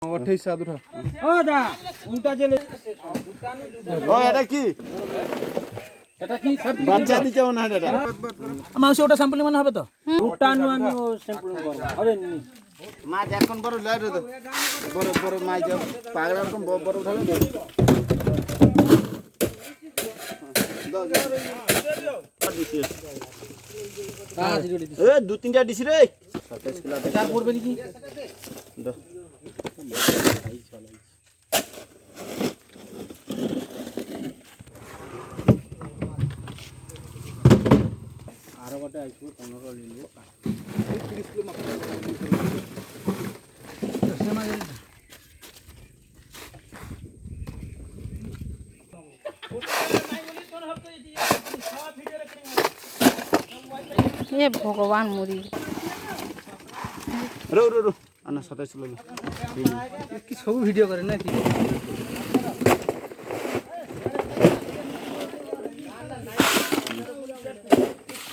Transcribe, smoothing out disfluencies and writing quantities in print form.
28 সাধুরা ও দা উল্টা জেলে ও এটা কি এটা কি বাচ্চা দিতে না এটা মাংস ওটা স্যাম্পল মানে হবে তো উল্টা নো আমি ও স্যাম্পল করব আরে নি মাছ এখন বড় লয় রে বড় বড় মাছ পাগলা রকম বড় উঠাবে এ দু তিনটা দিছি রে 27 কিলো চার পড়বে নাকি আরো বটে আইছো 15 লিলো 30 কিলো মাছ ये भगवान मुरी रो रो रो আনা 27 কিলো কি সব ভিডিও করে নাকি